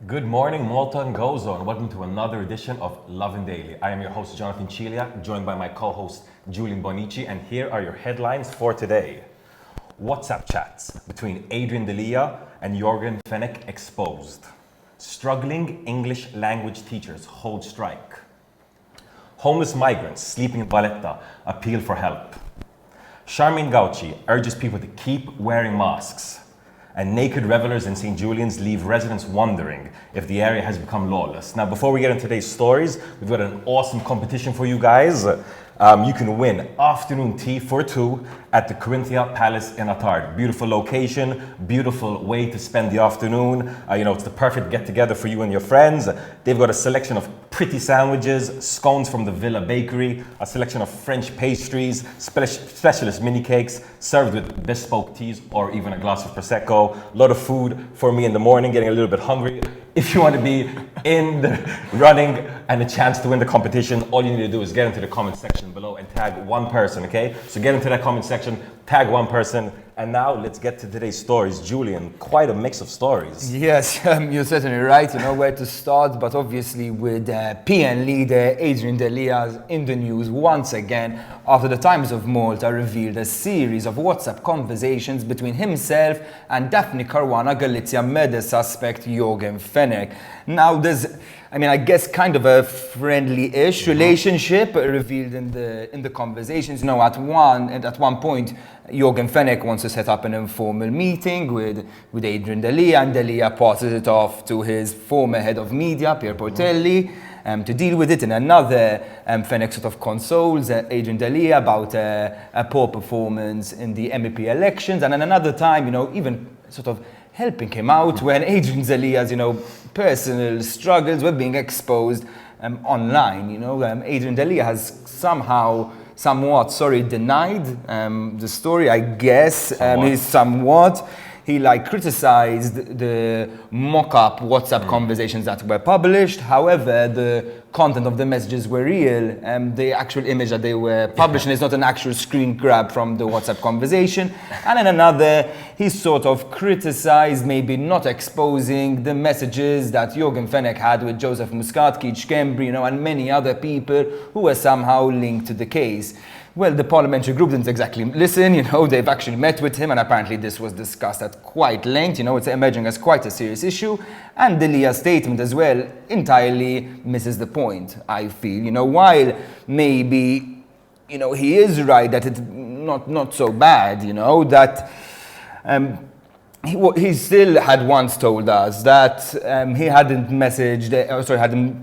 Good morning, Malta and Gozo, and welcome to another edition of Lovin Daily. I am your host, Jonathan Chilia, joined by my co-host, Julian Bonici, and here are your headlines for today. WhatsApp chats between Adrian Delia and Jorgen Fenech exposed. Struggling English language teachers hold strike. Homeless migrants sleeping in Valletta appeal for help. Charmaine Gauci urges people to keep wearing masks. And naked revelers in St. Julian's leave residents wondering if the area has become lawless. Now, before we get into today's stories, we've got an awesome competition for you guys. You can win afternoon tea for two at the Corinthia Palace in Attard. Beautiful location, beautiful way to spend the afternoon. It's the perfect get-together for you and your friends. They've got a selection of pretty sandwiches, scones from the Villa Bakery, a selection of French pastries, specialist mini cakes, served with bespoke teas or even a glass of Prosecco. A lot of food for me in the morning, getting a little bit hungry. If you want to be in the running and a chance to win the competition, all you need to do is get into the comment section below and tag one person, okay? So get into that comment section, tag one person, and now let's get to today's stories. Julian, quite a mix of stories. Yes, you're certainly right. You know where to start, but obviously with PN leader Adrian Delia in the news once again after the Times of Malta revealed a series of WhatsApp conversations between himself and Daphne Caruana Galizia murder suspect Jorgen Fenech. Now there's, I guess kind of a friendly-ish relationship revealed in the conversations. You know, at one point, Jorgen Fenech wants to set up an informal meeting with Adrian Delia, and Delia passes it off to his former head of media, Pier Portelli, to deal with it. In another, Fenech sort of consoles Adrian Delia about a poor performance in the MEP elections, and then another time, even sort of helping him out when Adrian Delia's, personal struggles were being exposed online. Adrian Delia has somewhat denied the story, I guess. He criticized the mock-up WhatsApp conversations that were published. However, the content of the messages were real. The actual image that they were publishing is not an actual screen grab from the WhatsApp conversation. And in another, he sort of criticized maybe not exposing the messages that Jorgen Fenech had with Joseph Muscat, Keith Kembry, and many other people who were somehow linked to the case. Well, the parliamentary group didn't exactly listen, they've actually met with him, and apparently this was discussed at quite length, it's emerging as quite a serious issue. And Delia's statement as well entirely misses the point, I feel. While maybe, he is right that it's not so bad, that he still had once told us that he hadn't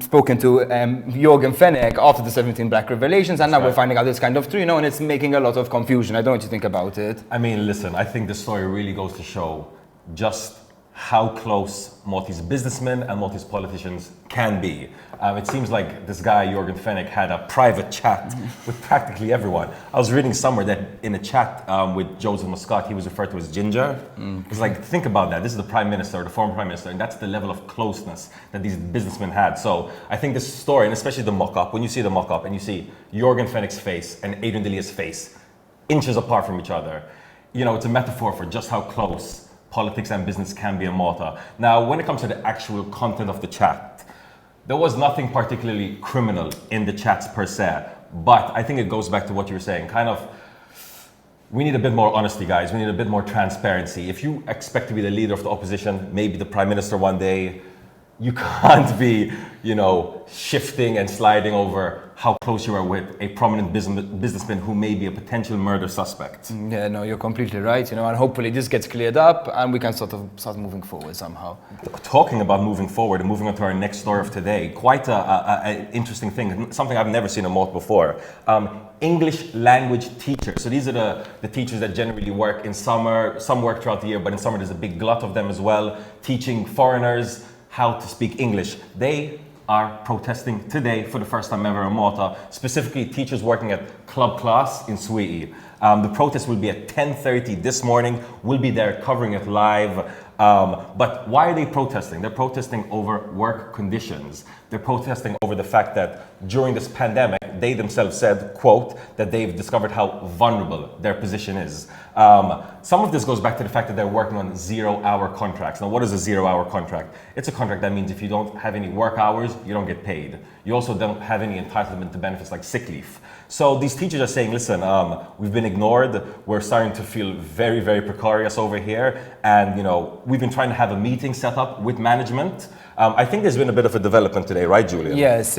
spoken to Jorgen Fenech after the 17 Black revelations, and now we're finding out it's kind of true, and it's making a lot of confusion. I don't know what you think about it. Listen, I think the story really goes to show just how close Maltese businessmen and Maltese politicians can be. It seems like this guy, Jorgen Fenech, had a private chat with practically everyone. I was reading somewhere that in a chat with Joseph Muscat, he was referred to as Ginger. It's like, think about that. This is the Prime Minister, the former Prime Minister, and that's the level of closeness that these businessmen had. So I think this story, and especially the mock-up, when you see the mock-up and you see Jorgen Fenech's face and Adrian Delia's face, inches apart from each other, it's a metaphor for just how close politics and business can be in Malta. Now, when it comes to the actual content of the chat, there was nothing particularly criminal in the chats per se, but I think it goes back to what you were saying, we need a bit more honesty, guys. We need a bit more transparency. If you expect to be the leader of the opposition, maybe the prime minister one day, you can't be, shifting and sliding over how close you are with a prominent businessman who may be a potential murder suspect. Yeah, no, you're completely right, and hopefully this gets cleared up and we can sort of start moving forward somehow. Talking about moving forward and moving on to our next story of today, quite an interesting thing, something I've never seen in Malta before. English language teachers. So these are the teachers that generally work in summer, some work throughout the year, but in summer there's a big glut of them as well, teaching foreigners how to speak English. They are protesting today for the first time ever in Malta, specifically teachers working at Club Class in Sweetie. The protest will be at 10:30 this morning. We'll be there covering it live. But why are they protesting? They're protesting over work conditions. They're protesting over the fact that during this pandemic, they themselves said, quote, that they've discovered how vulnerable their position is. Some of this goes back to the fact that they're working on 0-hour contracts. Now, what is a 0-hour contract? It's a contract that means if you don't have any work hours, you don't get paid. You also don't have any entitlement to benefits like sick leave. So these teachers are saying, listen, we've been ignored. We're starting to feel very, very precarious over here. And, we've been trying to have a meeting set up with management. I think there's been a bit of a development today, right, Julian? Yes.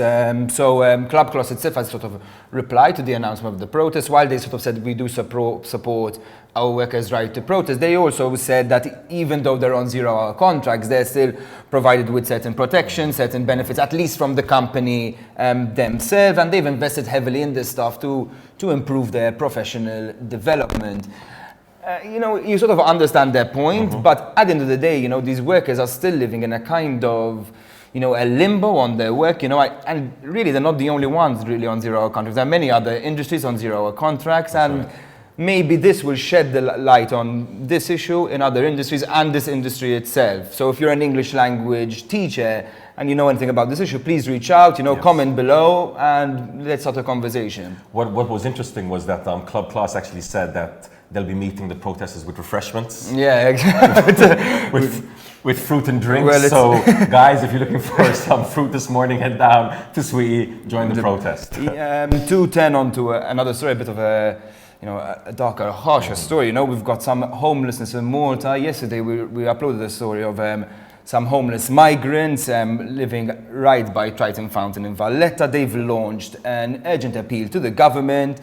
Club Class itself has sort of replied to the announcement of the protest. While they sort of said we do support our workers' right to protest, they also said that even though they're on 0-hour contracts, they're still provided with certain protections, certain benefits, at least from the company themselves, and they've invested heavily in this stuff to improve their professional development. You sort of understand their point, but at the end of the day, these workers are still living in a kind of, a limbo on their work, and really they're not the only ones really on 0-hour contracts. There are many other industries on 0-hour contracts, and maybe this will shed the light on this issue in other industries and this industry itself. So if you're an English language teacher and you know anything about this issue, please reach out, comment below, and let's start a conversation. What was interesting was that Club Class actually said that they'll be meeting the protesters with refreshments. Yeah, exactly. with fruit and drinks. So, guys, if you're looking for some fruit this morning, head down to Sweetie, join the protest. 2:10 on to another story, a bit of a darker, harsher story. We've got some homelessness in Malta. Yesterday, we uploaded a story of some homeless migrants living right by Triton Fountain in Valletta. They've launched an urgent appeal to the government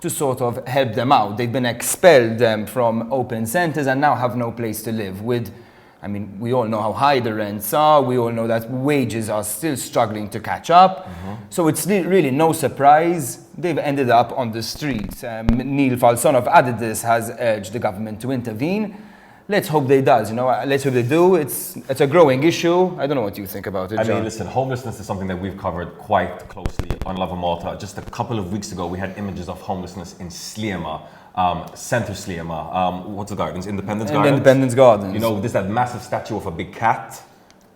to sort of help them out. They've been expelled from open centres and now have no place to live. We all know how high the rents are. We all know that wages are still struggling to catch up. So it's really no surprise they've ended up on the streets. Neil Falson of Adidas has urged the government to intervene. Let's hope they does, let's hope they do. It's a growing issue. I don't know what you think about it, John. Listen, homelessness is something that we've covered quite closely on Lovin Malta. Just a couple of weeks ago, we had images of homelessness in Sliema, Centre Sliema. What's the gardens? Independence Gardens? Independence Gardens. There's that massive statue of a big cat.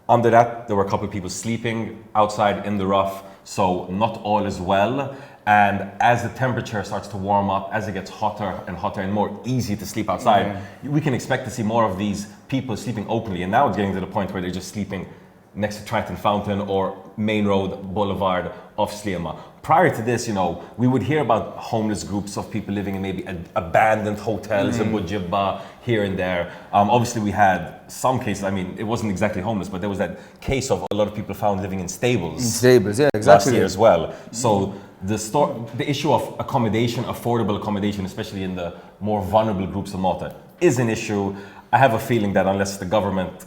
Under that, there were a couple of people sleeping outside in the rough, so not all is well. And as the temperature starts to warm up, as it gets hotter and more easy to sleep outside, we can expect to see more of these people sleeping openly. And now it's getting to the point where they're just sleeping next to Triton Fountain or Main Road Boulevard of Sliema. Prior to this, we would hear about homeless groups of people living in maybe abandoned hotels in Bujibba, here and there. Obviously, we had some cases, it wasn't exactly homeless, but there was that case of a lot of people found living in stables. Yeah, exactly. Last year as well. So the issue of accommodation, affordable accommodation, especially in the more vulnerable groups of Malta, is an issue. I have a feeling that unless the government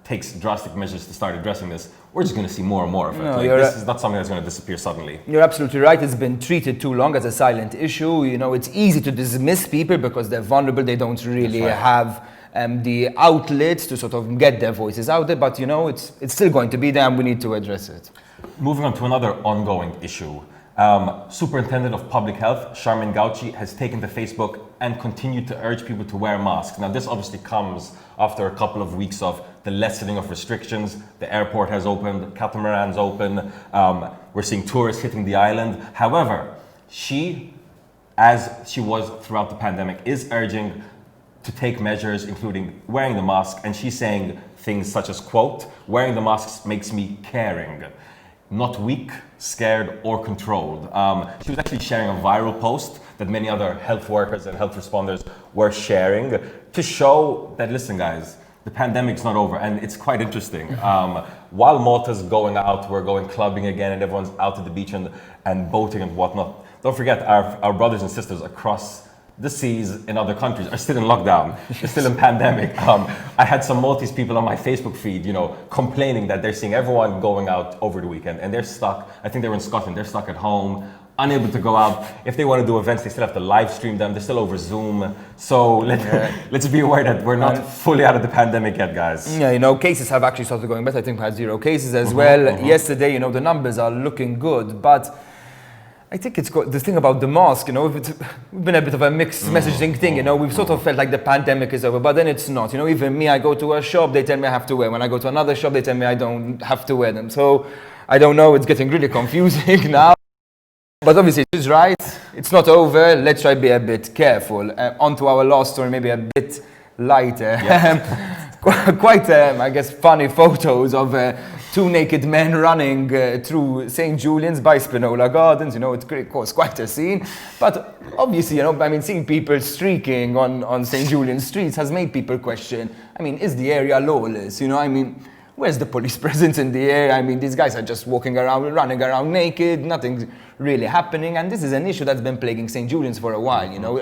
takes drastic measures to start addressing this, we're just going to see more and more of it. This is not something that's going to disappear suddenly. You're absolutely right. It's been treated too long as a silent issue. It's easy to dismiss people because they're vulnerable. They don't really have the outlets to sort of get their voices out there. But, it's still going to be there and we need to address it. Moving on to another ongoing issue. Superintendent of Public Health, Charmin Gauci, has taken to Facebook and continued to urge people to wear masks. Now, this obviously comes after a couple of weeks of the lessening of restrictions. The airport has opened, catamarans open. We're seeing tourists hitting the island. However, she, as she was throughout the pandemic, is urging to take measures, including wearing the mask. And she's saying things such as, quote, "Wearing the masks makes me caring, not weak, scared, or controlled." She was actually sharing a viral post that many other health workers and health responders were sharing to show that, listen, guys, the pandemic's not over. And it's quite interesting. While Malta's going out, we're going clubbing again, and everyone's out at the beach and boating and whatnot. Don't forget, our brothers and sisters across the seas in other countries are still in lockdown. They're still in pandemic. I had some Maltese people on my Facebook feed, complaining that they're seeing everyone going out over the weekend and they're stuck. I think they were in Scotland. They're stuck at home, unable to go out. If they want to do events, they still have to live stream them. They're still over Zoom. So let's be aware that we're not fully out of the pandemic yet, guys. Yeah, cases have actually started going better. I think we had 0 cases as well. Yesterday, the numbers are looking good, but I think it's got this thing about the mask, we've been a bit of a mixed messaging thing, we've sort of felt like the pandemic is over, but then it's not, even me, I go to a shop, they tell me I have to wear. When I go to another shop, they tell me I don't have to wear them. So I don't know, it's getting really confusing now. But obviously, she's right. It's not over. Let's try to be a bit careful. On to our last story, maybe a bit lighter. Quite, I guess, funny photos of two naked men running through St. Julian's by Spinola Gardens. You know, it caused quite a scene. But obviously, you know, I mean, seeing people streaking on St. Julian's streets has made people question, I mean, is the area lawless? You know, I mean, where's the police presence in the area? I mean, these guys are just walking around, running around naked, nothing's really happening. And this is an issue that's been plaguing St. Julian's for a while, you know.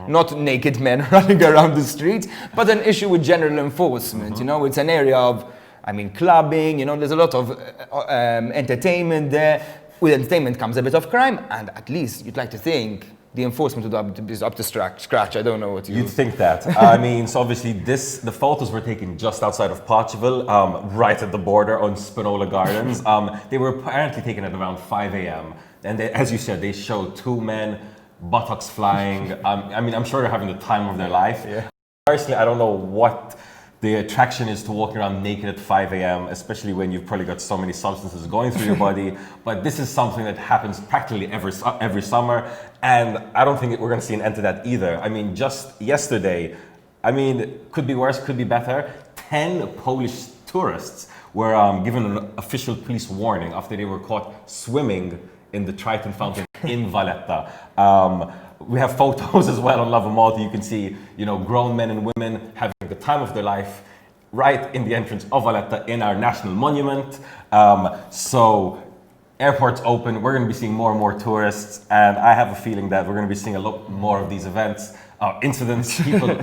Not naked men running around the streets, but an issue with general enforcement, you know. It's an area of, I mean, clubbing, you know, there's a lot of entertainment there. With entertainment comes a bit of crime, and at least you'd like to think the enforcement is up to scratch. I don't know what You'd think that. I mean, so obviously the photos were taken just outside of Portugal, right at the border on Spinola Gardens. They were apparently taken at around 5 a.m. And they, as you said, they showed two men, buttocks flying. I mean, I'm sure they're having the time of their life. Yeah. Personally, I don't know what the attraction is to walking around naked at 5 a.m., especially when you've probably got so many substances going through your body. But this is something that happens practically every summer. And I don't think we're going to see an end to that either. I mean, just yesterday, I mean, could be worse, could be better. 10 Polish tourists were given an official police warning after they were caught swimming in the Triton fountain in Valletta. We have photos as well on Lovin Malta. You can see, you know, grown men and women having the time of their life right in the entrance of Valletta in our national monument. So airport's open. We're going to be seeing more and more tourists, and I have a feeling that we're going to be seeing a lot more of these events, incidents. People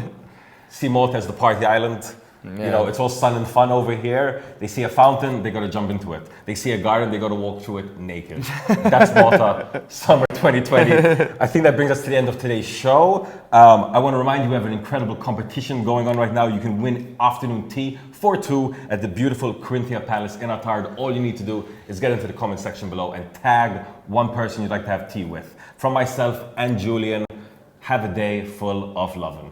see Malta as the party island. Yeah. You know, it's all sun and fun over here. They see a fountain, they got to jump into it. They see a garden, they got to walk through it naked. That's Malta, summer 2020. I think that brings us to the end of today's show. I want to remind you we have an incredible competition going on right now. You can win afternoon tea for two at the beautiful Corinthia Palace in Attard. All you need to do is get into the comment section below and tag one person you'd like to have tea with. From myself and Julian, have a day full of lovin'.